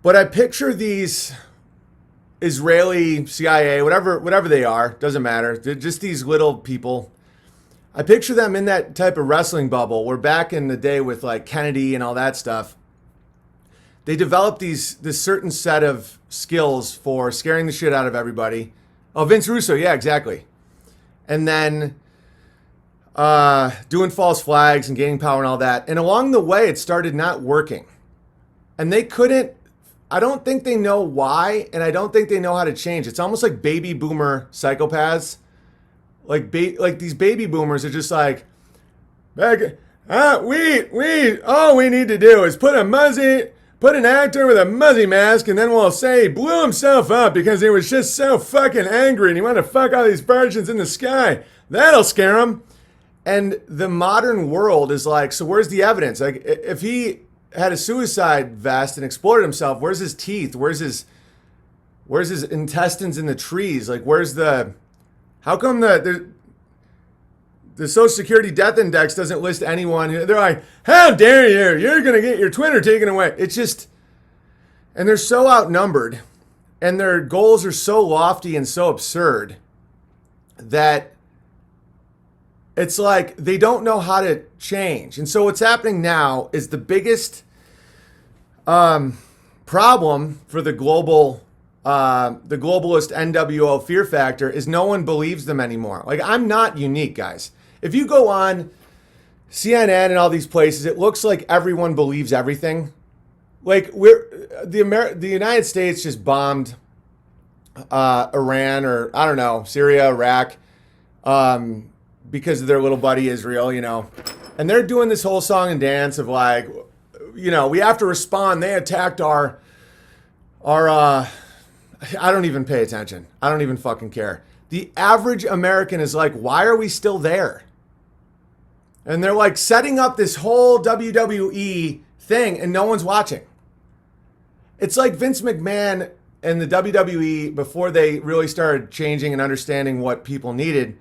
But I picture these Israeli CIA, whatever they are, doesn't matter. They're just these little people. I picture them in that type of wrestling bubble where back in the day with like Kennedy and all that stuff, they developed this certain set of skills for scaring the shit out of everybody. Oh, Vince Russo, yeah, exactly. And then doing false flags and gaining power and all that. And along the way, it started not working. And they couldn't, I don't think they know why, and I don't think they know how to change. It's almost like baby boomer psychopaths. Like these baby boomers are just like, all we need to do is put an actor with a muzzy mask, and then we'll say he blew himself up because he was just so fucking angry and he wanted to fuck all these virgins in the sky. That'll scare him. And the modern world is like, so where's the evidence? Like, if he had a suicide vest and exploded himself, where's his teeth? Where's his intestines in the trees? Like, how come the Social Security death index doesn't list anyone? They're like, how dare you? You're going to get your Twitter taken away. It's just, and they're so outnumbered and their goals are so lofty and so absurd that it's like they don't know how to change. And so what's happening now is the biggest problem for the globalist NWO fear factor is no one believes them anymore. Like, I'm not unique, guys. If you go on CNN and all these places, it looks like everyone believes everything. Like, the United States just bombed Iran, or I don't know, Syria, Iraq, because of their little buddy Israel, and they're doing this whole song and dance of like, we have to respond. They attacked our I don't even pay attention. I don't even fucking care. The average American is like, why are we still there? And they're like setting up this whole WWE thing and no one's watching. It's like Vince McMahon and the WWE, before they really started changing and understanding what people needed,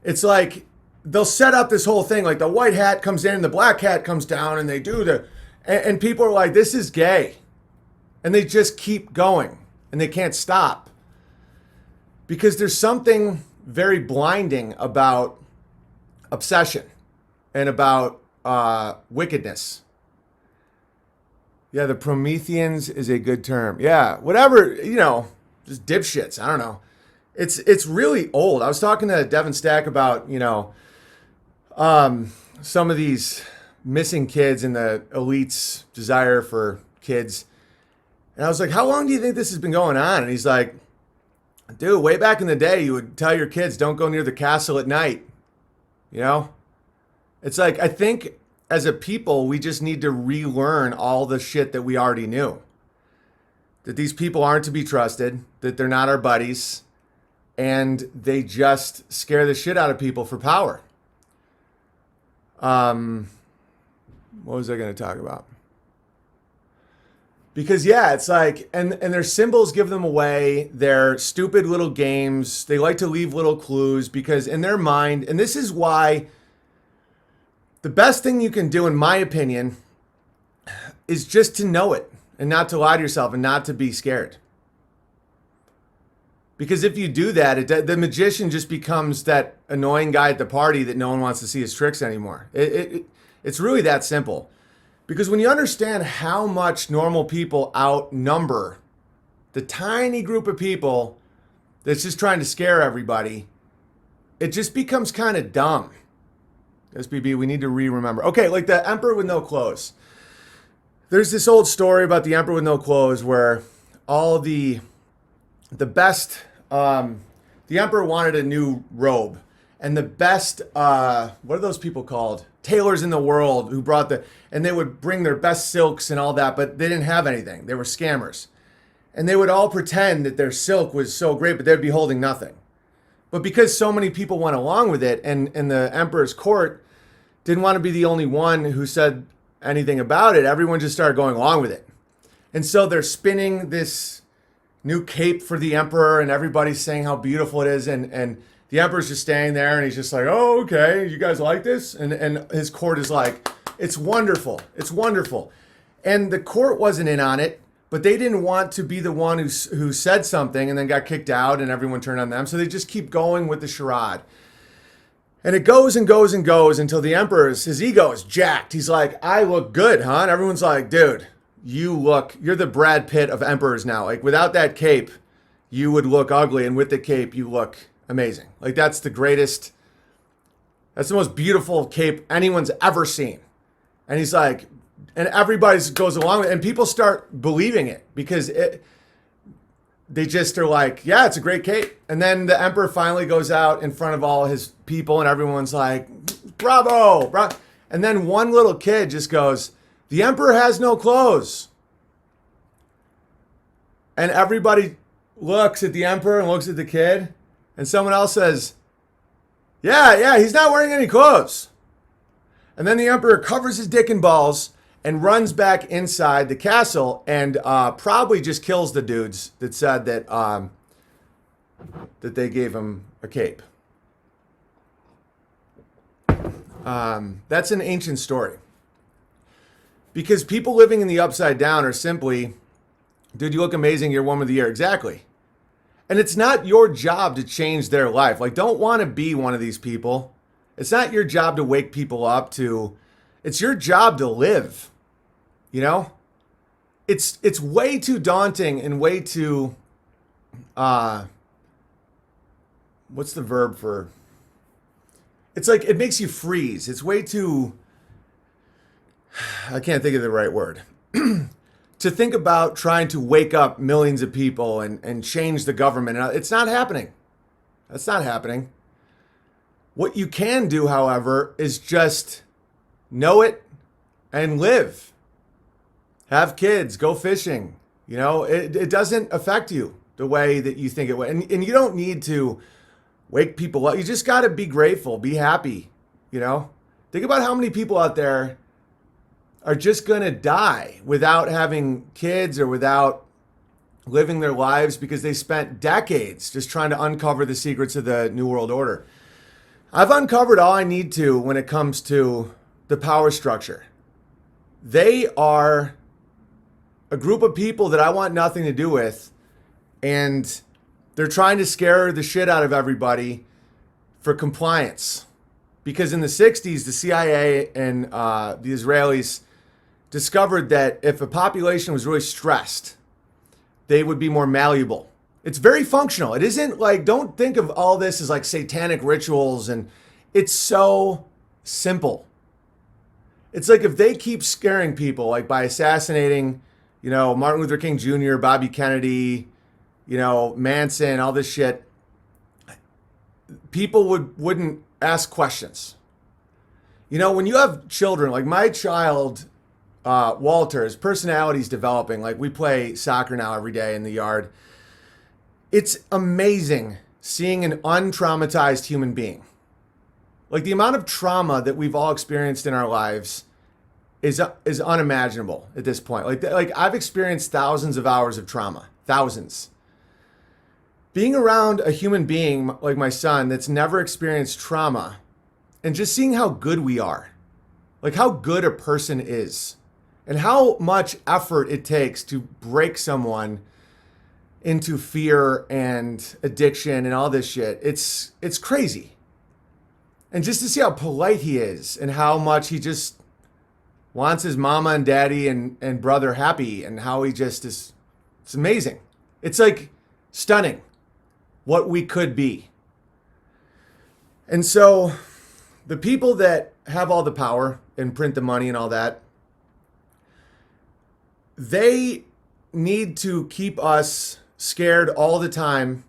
it's like they'll set up this whole thing, like the white hat comes in, the black hat comes down, and they do and people are like, this is gay. And they just keep going, and they can't stop. Because there's something very blinding about obsession and about wickedness. Yeah, the Prometheans is a good term. Yeah, whatever, just dipshits. I don't know. It's really old. I was talking to Devin Stack about, some of these missing kids and the elite's desire for kids. And I was like, how long do you think this has been going on? And he's like, dude, way back in the day, you would tell your kids, don't go near the castle at night. It's like, I think as a people, we just need to relearn all the shit that we already knew. That these people aren't to be trusted, that they're not our buddies, and they just scare the shit out of people for power. What was I going to talk about? Because, yeah, it's like, and their symbols give them away. They're stupid little games. They like to leave little clues because in their mind, and this is why the best thing you can do, in my opinion, is just to know it and not to lie to yourself and not to be scared. Because if you do that, the magician just becomes that annoying guy at the party that no one wants to see his tricks anymore. It's really that simple. Because when you understand how much normal people outnumber the tiny group of people that's just trying to scare everybody, it just becomes kind of dumb. SBB, we need to remember. Okay, like the Emperor with No Clothes. There's this old story about the Emperor with No Clothes where all the best, the Emperor wanted a new robe. And the best, what are those people called? Tailors in the world who brought and they would bring their best silks and all that, but they didn't have anything. They were scammers. And they would all pretend that their silk was so great, but they'd be holding nothing. But because so many people went along with it, and the Emperor's court didn't want to be the only one who said anything about it, everyone just started going along with it. And so they're spinning this new cape for the Emperor, and everybody's saying how beautiful it is, and the Emperor's just standing there, and he's just like, oh, okay, you guys like this? And his court is like, it's wonderful. It's wonderful. And the court wasn't in on it, but they didn't want to be the one who said something and then got kicked out and everyone turned on them. So they just keep going with the charade. And it goes and goes and goes until the emperor's, his ego is jacked. He's like, I look good, huh? And everyone's like, dude, you're the Brad Pitt of emperors now. Like without that cape, you would look ugly. And with the cape, you look amazing. Like that's the most beautiful cape anyone's ever seen. And he's like, and everybody goes along with it. And people start believing it because they just are like, yeah, it's a great cape. And then the emperor finally goes out in front of all his people and everyone's like, bravo, bravo. And then one little kid just goes, the emperor has no clothes. And everybody looks at the emperor and looks at the kid. And someone else says, yeah, he's not wearing any clothes. And then the emperor covers his dick and balls and runs back inside the castle and probably just kills the dudes that said that that they gave him a cape. That's an ancient story. Because people living in the upside down are simply, dude, you look amazing, you're woman of the year. Exactly. And it's not your job to change their life. Like, don't want to be one of these people. It's not your job to wake people up to, it's your job to live. You know? It's way too daunting and way too, what's the verb for, it's like, it makes you freeze. It's way too, I can't think of the right word. To think about trying to wake up millions of people and change the government. It's not happening. That's not happening. What you can do, however, is just know it and live. Have kids, go fishing. You know, it doesn't affect you the way that you think it would. And you don't need to wake people up. You just got to be grateful, be happy, you know. Think about how many people out there are just going to die without having kids or without living their lives because they spent decades just trying to uncover the secrets of the New World Order. I've uncovered all I need to when it comes to the power structure. They are a group of people that I want nothing to do with, and they're trying to scare the shit out of everybody for compliance. Because in the 60s, the CIA and the Israelis discovered that if a population was really stressed, they would be more malleable. It's very functional. It isn't like, don't think of all this as like satanic rituals, and it's so simple. It's like if they keep scaring people, like by assassinating, you know, Martin Luther King Jr., Bobby Kennedy, you know, Manson, all this shit, people wouldn't ask questions. You know, when you have children, like my child, Walter, his personality's developing. Like we play soccer now every day in the yard. It's amazing seeing an untraumatized human being. Like the amount of trauma that we've all experienced in our lives is unimaginable at this point. Like I've experienced thousands of hours of trauma, thousands. Being around a human being like my son that's never experienced trauma and just seeing how good we are, like how good a person is and how much effort it takes to break someone into fear and addiction and all this shit. It's crazy. And just to see how polite he is and how much he just wants his mama and daddy and brother happy and how he just is, it's amazing. It's like stunning what we could be. And so the people that have all the power and print the money and all that, they need to keep us scared all the time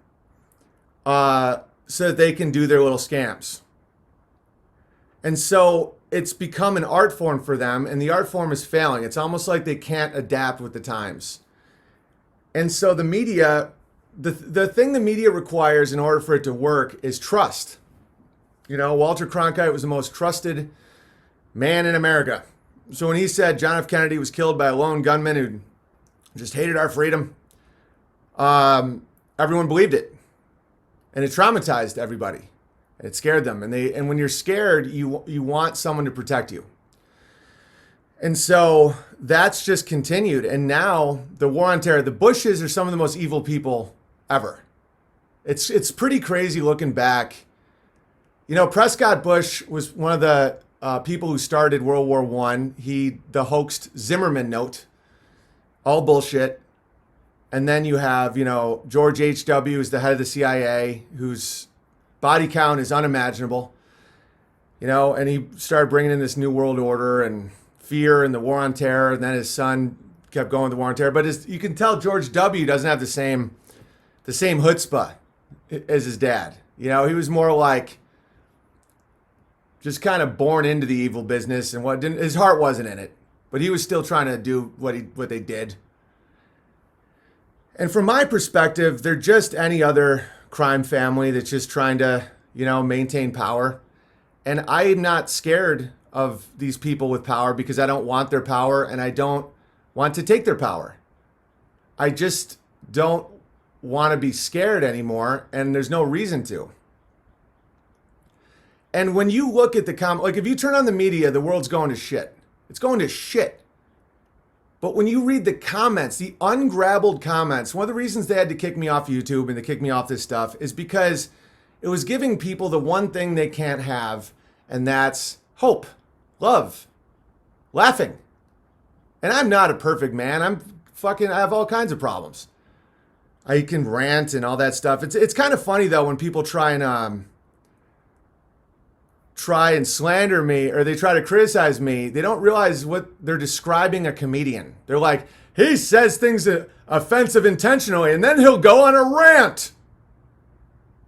so that they can do their little scams. And so it's become an art form for them, and the art form is failing. It's almost like they can't adapt with the times. And so the media, the thing the media requires in order for it to work is trust. You know, Walter Cronkite was the most trusted man in America. So when he said John F. Kennedy was killed by a lone gunman who just hated our freedom, everyone believed it. And it traumatized everybody. It scared them. And when you're scared, you want someone to protect you. And so that's just continued. And now the war on terror, the Bushes are some of the most evil people ever. It's pretty crazy looking back. You know, Prescott Bush was one of the people who started World War One. He the hoaxed Zimmerman note, all bullshit. And then you have, you know, George H.W. is the head of the CIA, whose body count is unimaginable. You know, and he started bringing in this new world order and fear and the war on terror. And then his son kept going with the war on terror. But you can tell George W. doesn't have the same chutzpah as his dad. You know, he was more like just kind of born into the evil business, and his heart wasn't in it, but he was still trying to do what they did. And from my perspective, they're just any other crime family that's just trying to, you know, maintain power. And I'm not scared of these people with power because I don't want their power and I don't want to take their power. I just don't want to be scared anymore, and there's no reason to. And when you look at like if you turn on the media, the world's going to shit. It's going to shit. But when you read the comments, the ungrabbled comments, one of the reasons they had to kick me off YouTube and to kick me off this stuff is because it was giving people the one thing they can't have, and that's hope, love, laughing. And I'm not a perfect man. I have all kinds of problems. I can rant and all that stuff. It's kind of funny though when people try and slander me, or they try to criticize me. They don't realize what they're describing a comedian. They're like, he says things offensive intentionally, and then he'll go on a rant.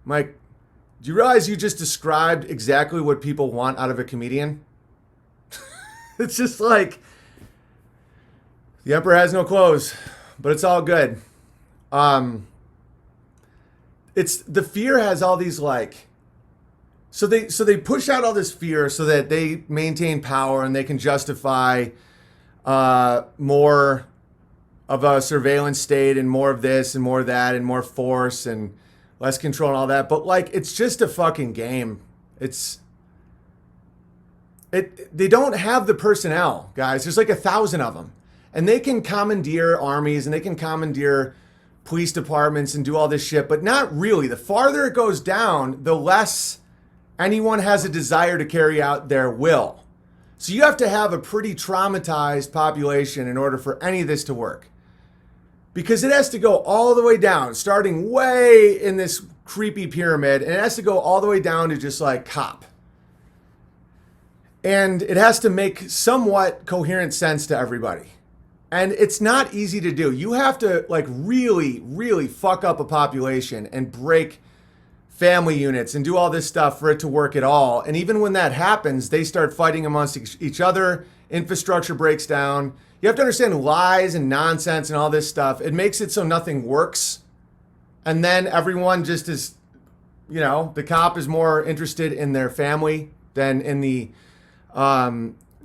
I'm like, do you realize you just described exactly what people want out of a comedian? It's just like, the emperor has no clothes, but it's all good. It's the fear has all these like, so they push out all this fear so that they maintain power and they can justify more of a surveillance state and more of this and more of that and more force and less control and all that. But like, it's just a fucking game. They don't have the personnel, guys. There's like 1,000 of them, and they can commandeer armies and they can commandeer police departments and do all this shit, but not really. The farther it goes down, the less anyone has a desire to carry out their will. So you have to have a pretty traumatized population in order for any of this to work. Because it has to go all the way down, starting way in this creepy pyramid, and it has to go all the way down to just like cop. And it has to make somewhat coherent sense to everybody. And it's not easy to do. You have to like really, really fuck up a population and break family units and do all this stuff for it to work at all. And even when that happens, they start fighting amongst each other. Infrastructure breaks down. You have to understand lies and nonsense and all this stuff. It makes it so nothing works. And then everyone just is, you know, the cop is more interested in their family than in the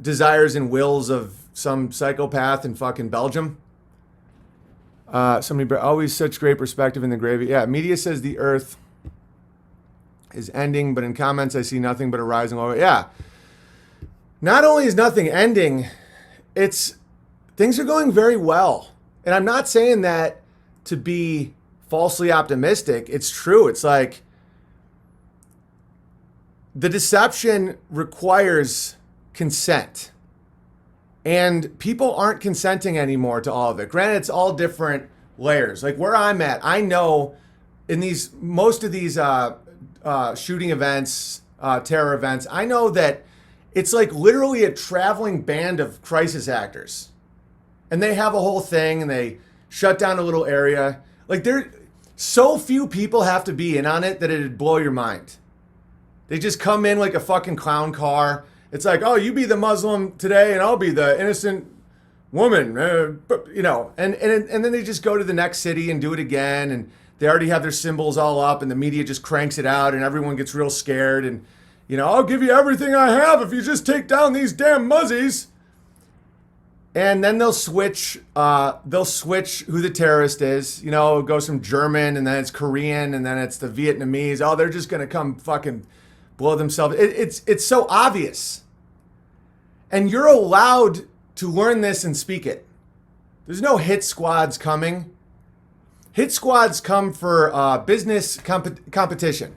desires and wills of some psychopath in fucking Belgium. Somebody, always such great perspective in the gravy. Yeah, media says the earth is ending, but in comments I see nothing but a rising low. Yeah. Not only is nothing ending, things are going very well. And I'm not saying that to be falsely optimistic. It's true. It's like the deception requires consent. And people aren't consenting anymore to all of it. Granted, it's all different layers. Like where I'm at, I know in most of these shooting events, terror events, I know that it's like literally a traveling band of crisis actors. And they have a whole thing and they shut down a little area. Like so few people have to be in on it that it'd blow your mind. They just come in like a fucking clown car. It's like, oh, you be the Muslim today and I'll be the innocent woman, you know, and then they just go to the next city and do it again. And they already have their symbols all up and the media just cranks it out and everyone gets real scared. And, you know, I'll give you everything I have if you just take down these damn muzzies. And then they'll switch who the terrorist is. You know, it goes from German and then it's Korean and then it's the Vietnamese. Oh, they're just going to come fucking blow themselves. It's so obvious. And you're allowed to learn this and speak it. There's no hit squads coming. Hit squads come for business competition.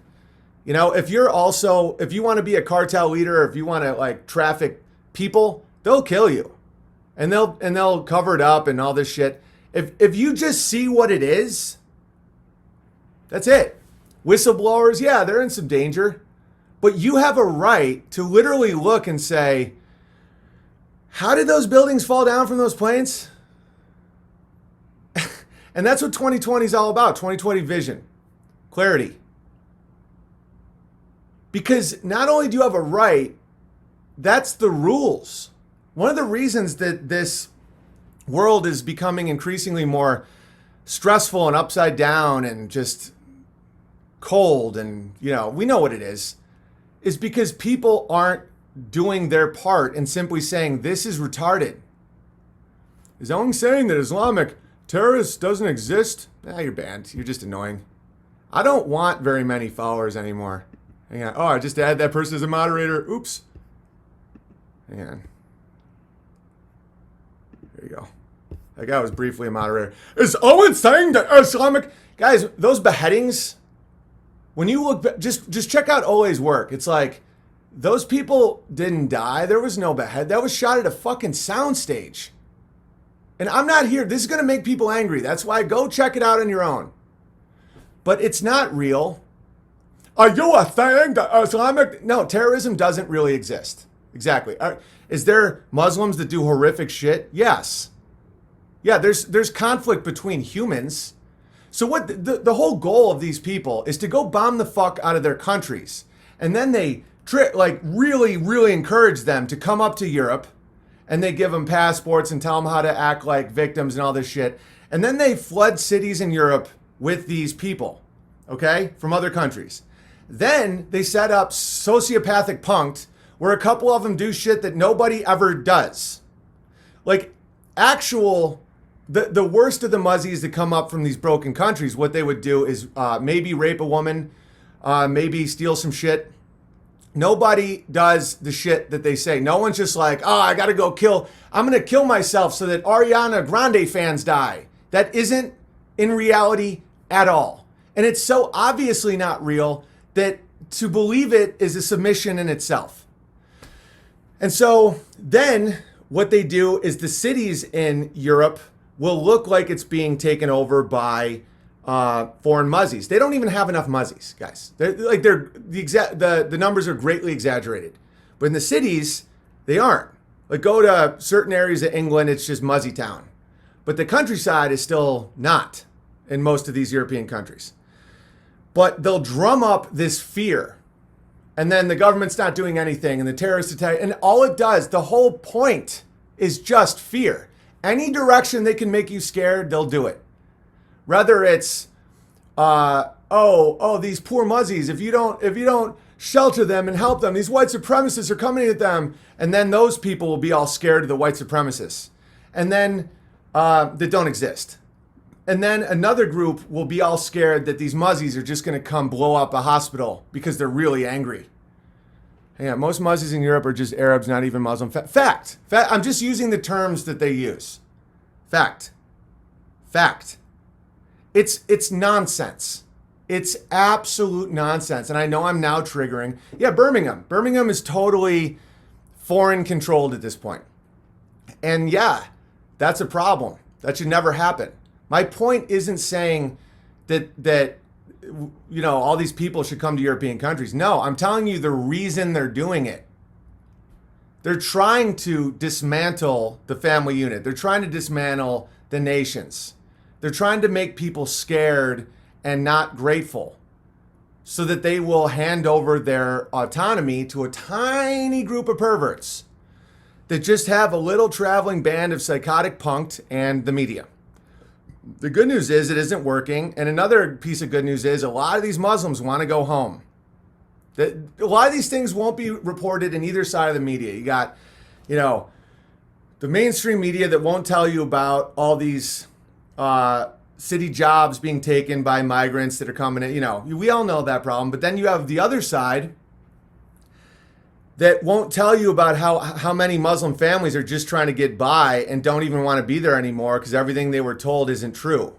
You know, if you want to be a cartel leader, or if you want to like traffic people, they'll kill you, and they'll cover it up and all this shit. If you just see what it is, that's it. Whistleblowers, yeah, they're in some danger, but you have a right to literally look and say, how did those buildings fall down from those planes? And that's what 2020 is all about. 2020 vision, clarity. Because not only do you have a right, that's the rules. One of the reasons that this world is becoming increasingly more stressful and upside down and just cold, and we know what it is because people aren't doing their part and simply saying this is retarded. Is Owen saying that Islamic terrorist doesn't exist? You're banned. You're just annoying. I don't want very many followers anymore. Hang on. Oh, I just added that person as a moderator. Oops. Hang on. There you go. That guy was briefly a moderator. Is Owen saying that Islamic... Guys, those beheadings, when you look... Just check out Ole's work. It's like, those people didn't die. There was no behead. That was shot at a fucking soundstage. And I'm not here. This is going to make people angry. That's why go check it out on your own. But it's not real. Are you a thing that Islamic... No, terrorism doesn't really exist. Exactly. Is there Muslims that do horrific shit? Yes. Yeah, there's conflict between humans. So what the whole goal of these people is to go bomb the fuck out of their countries. And then they really, really encourage them to come up to Europe, and they give them passports and tell them how to act like victims and all this shit. And then they flood cities in Europe with these people, okay, from other countries. Then they set up sociopathic punked, where a couple of them do shit that nobody ever does. Like the worst of the muzzies that come up from these broken countries, what they would do is maybe rape a woman, maybe steal some shit. Nobody does the shit that they say. No one's just like, oh, I'm going to kill myself so that Ariana Grande fans die. That isn't in reality at all. And it's so obviously not real that to believe it is a submission in itself. And so then what they do is the cities in Europe will look like it's being taken over by foreign muzzies. They don't even have enough muzzies, guys. The numbers are greatly exaggerated. But in the cities, they aren't. Like, go to certain areas of England, it's just muzzy town. But the countryside is still not in most of these European countries. But they'll drum up this fear. And then the government's not doing anything, and the terrorists attack. And all it does, the whole point is just fear. Any direction they can make you scared, they'll do it. Whether it's, these poor muzzies, if you don't shelter them and help them, these white supremacists are coming at them. And then those people will be all scared of the white supremacists. And then that don't exist. And then another group will be all scared that these muzzies are just going to come blow up a hospital because they're really angry. Yeah, most muzzies in Europe are just Arabs, not even Muslim. Fact. I'm just using the terms that they use. Fact. It's nonsense. It's absolute nonsense. And I know I'm now triggering. Yeah, Birmingham. Birmingham is totally foreign controlled at this point. And yeah, that's a problem. That should never happen. My point isn't saying that all these people should come to European countries. No, I'm telling you the reason they're doing it. They're trying to dismantle the family unit. They're trying to dismantle the nations. They're trying to make people scared and not grateful so that they will hand over their autonomy to a tiny group of perverts that just have a little traveling band of psychotic punked and the media. The good news is it isn't working. And another piece of good news is a lot of these Muslims want to go home. A lot of these things won't be reported in either side of the media. You got, the mainstream media that won't tell you about all these city jobs being taken by migrants that are coming in. We all know that problem. But then you have the other side that won't tell you about how many Muslim families are just trying to get by and don't even want to be there anymore because everything they were told isn't true.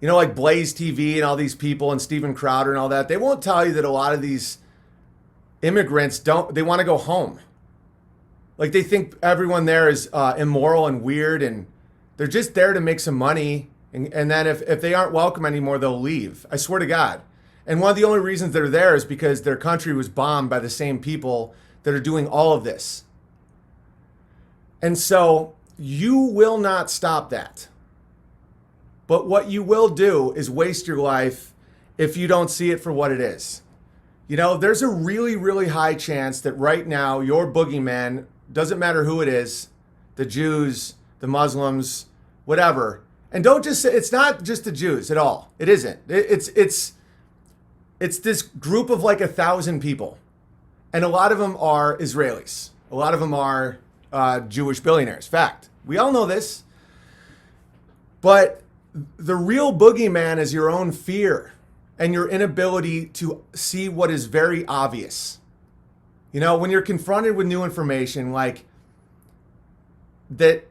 You know, like Blaze TV and all these people and Steven Crowder and all that, they won't tell you that a lot of these immigrants they want to go home. Like they think everyone there is immoral and weird, and they're just there to make some money. And then if they aren't welcome anymore, they'll leave. I swear to God. And one of the only reasons they're there is because their country was bombed by the same people that are doing all of this. And so you will not stop that. But what you will do is waste your life if you don't see it for what it is. You know, there's a really, really high chance that right now your boogeyman, doesn't matter who it is, the Jews, the Muslims, whatever. And don't just say, it's not just the Jews at all. It isn't. It's this group of like 1,000 people. And a lot of them are Israelis. A lot of them are Jewish billionaires. Fact. We all know this. But the real boogeyman is your own fear and your inability to see what is very obvious. You know, when you're confronted with new information like that,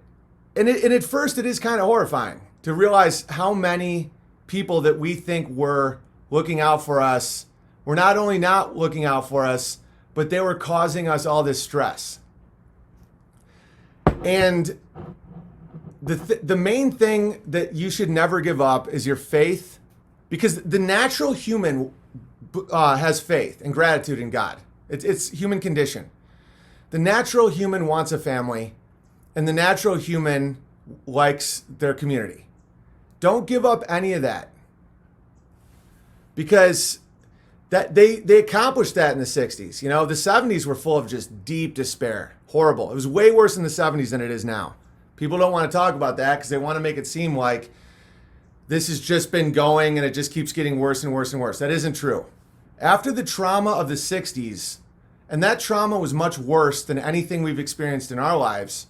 and at first it is kind of horrifying to realize how many people that we think were looking out for us were not only not looking out for us, but they were causing us all this stress. And the main thing that you should never give up is your faith, because the natural human has faith and gratitude in God. It's human condition. The natural human wants a family, and the natural human likes their community. Don't give up any of that, because that they accomplished that in the 60s. You know, the 70s were full of just deep despair. Horrible. It was way worse in the 70s than it is now. People don't want to talk about that because they want to make it seem like this has just been going and it just keeps getting worse and worse and worse. That isn't true. After the trauma of the 60s, and that trauma was much worse than anything we've experienced in our lives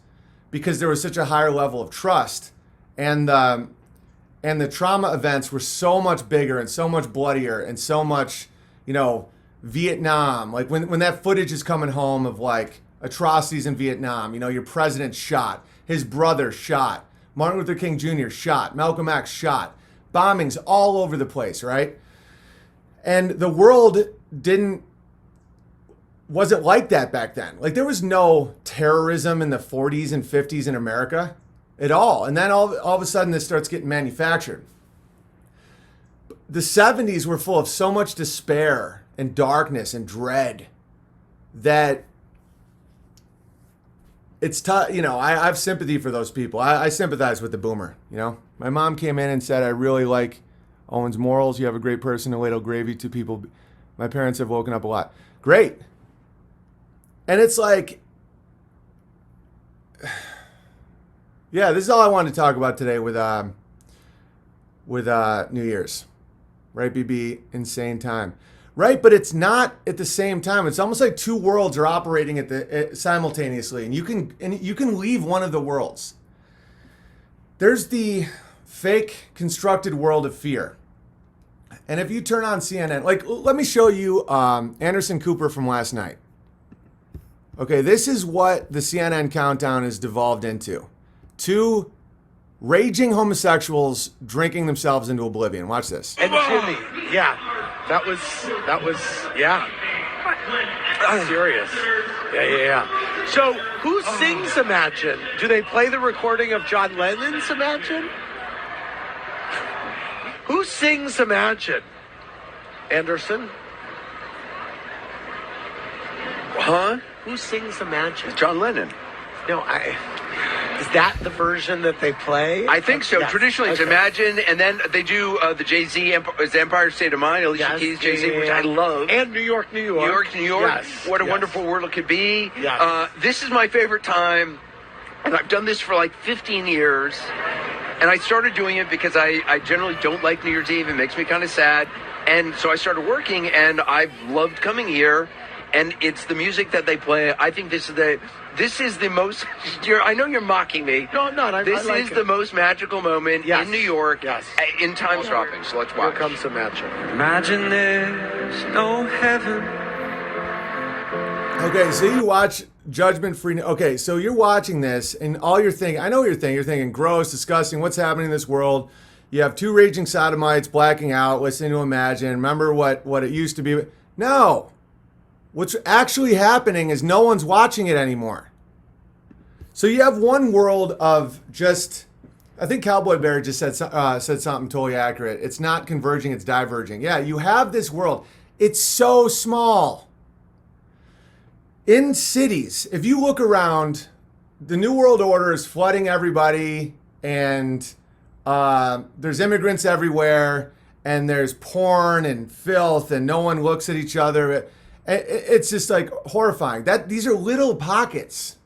because there was such a higher level of trust, and the trauma events were so much bigger and so much bloodier and so much, you know, Vietnam. Like when that footage is coming home of like atrocities in Vietnam, you know, your president shot, his brother shot, Martin Luther King Jr. shot, Malcolm X shot, bombings all over the place, right? And the world wasn't like that back then. Like there was no terrorism in the 40s and 50s in America at all. And then all of a sudden this starts getting manufactured. The 70s were full of so much despair and darkness and dread that it's tough. You know, I have sympathy for those people. I sympathize with the boomer. You know, my mom came in and said, "I really like Owen's morals. You have a great person, a ladle gravy to people. My parents have woken up a lot." Great. And it's like, yeah, this is all I wanted to talk about today with New Year's, right? BB, insane time, right? But it's not at the same time. It's almost like two worlds are operating simultaneously, and you can leave one of the worlds. There's the fake constructed world of fear, and if you turn on CNN, like let me show you Anderson Cooper from last night. Okay, this is what the CNN countdown has devolved into. Two raging homosexuals drinking themselves into oblivion. Watch this. And Jimmy, yeah, that was, yeah. Serious. Yeah. So, who sings Imagine? Do they play the recording of John Lennon's Imagine? Who sings Imagine? Anderson? Huh? Who sings Imagine? John Lennon. No, is that the version that they play? I think so. Yes. Traditionally, it's Okay. Imagine, and then they do the Jay-Z Empire State of Mind, Alicia Keys, Jay-Z, which I love. And New York. New York. Yes. What a wonderful world it could be. Yes. This is my favorite time, and I've done this for like 15 years. And I started doing it because I generally don't like New Year's Eve. It makes me kind of sad. And so I started working, and I've loved coming here. And it's the music that they play. I think this is the most. I know you're mocking me. No, I'm not. This I like is it. the most magical moment in New York. Yes. In time stopping. So let's Here watch. comes Imagine. Imagine there's no heaven. Okay, so you watch Judgment Free. Okay, so you're watching this, and all you're thinking, I know what you're thinking. You're thinking, gross, disgusting, what's happening in this world? You have two raging sodomites blacking out, listening to Imagine. Remember what it used to be? No. What's actually happening is no one's watching it anymore. So you have one world of just, I think Cowboy Bear just said something totally accurate. It's not converging, it's diverging. Yeah, you have this world. It's so small. In cities, if you look around, the New World Order is flooding everybody, and there's immigrants everywhere, and there's porn and filth, and no one looks at each other. It's just like horrifying. These are little pockets.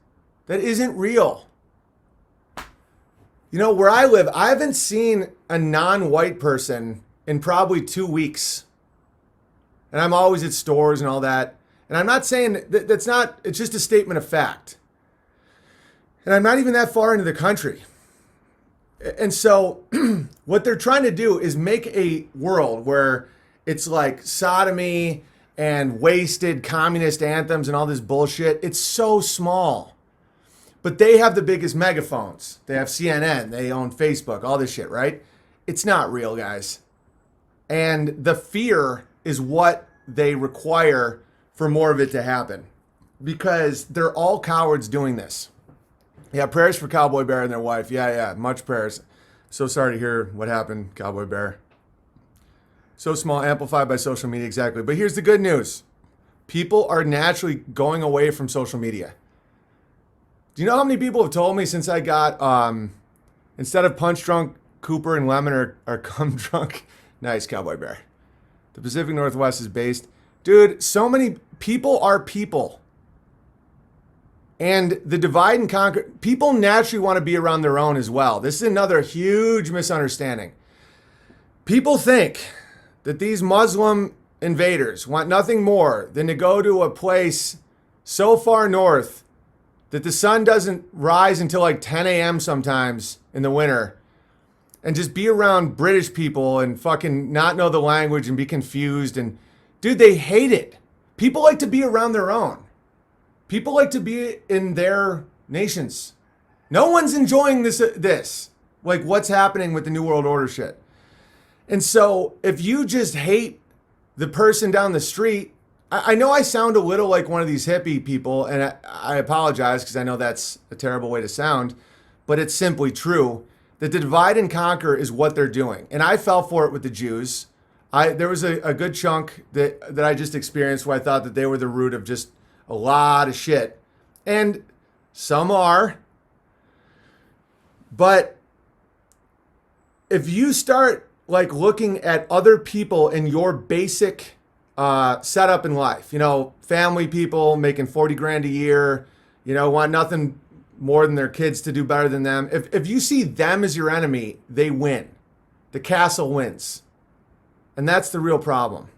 That isn't real. You know, where I live, I haven't seen a non-white person in probably 2 weeks. And I'm always at stores and all that. And I'm not saying that's not, it's just a statement of fact. And I'm not even that far into the country. And so what they're trying to do is make a world where it's like sodomy and wasted communist anthems and all this bullshit. It's so small. But they have the biggest megaphones. They have CNN, they own Facebook, all this shit, right? It's not real, guys. And the fear is what they require for more of it to happen, because they're all cowards doing this. Yeah, prayers for Cowboy Bear and their wife. Yeah, much prayers. So sorry to hear what happened, Cowboy Bear. So small, amplified by social media, exactly. But here's the good news. People are naturally going away from social media. Do you know how many people have told me since I got, instead of punch drunk, Cooper and Lemon are cum drunk? Nice, Cowboy Bear. The Pacific Northwest is based. Dude, so many people are people. And the divide and conquer, people naturally want to be around their own as well. This is another huge misunderstanding. People think that these Muslim invaders want nothing more than to go to a place so far north that the sun doesn't rise until like 10 a.m. sometimes in the winter, and just be around British people and fucking not know the language and be confused. And dude, they hate it. People like to be around their own. People like to be in their nations. No one's enjoying this, like what's happening with the New World Order shit. And so if you just hate the person down the street, I know I sound a little like one of these hippie people, and I apologize because I know that's a terrible way to sound, but it's simply true that the divide and conquer is what they're doing. And I fell for it with the Jews. There was a good chunk that I just experienced where I thought that they were the root of just a lot of shit. And some are. But if you start like looking at other people in your basic setup in life, you know, family people making 40 grand a year, you know, want nothing more than their kids to do better than them. If you see them as your enemy, they win. The castle wins. And that's the real problem.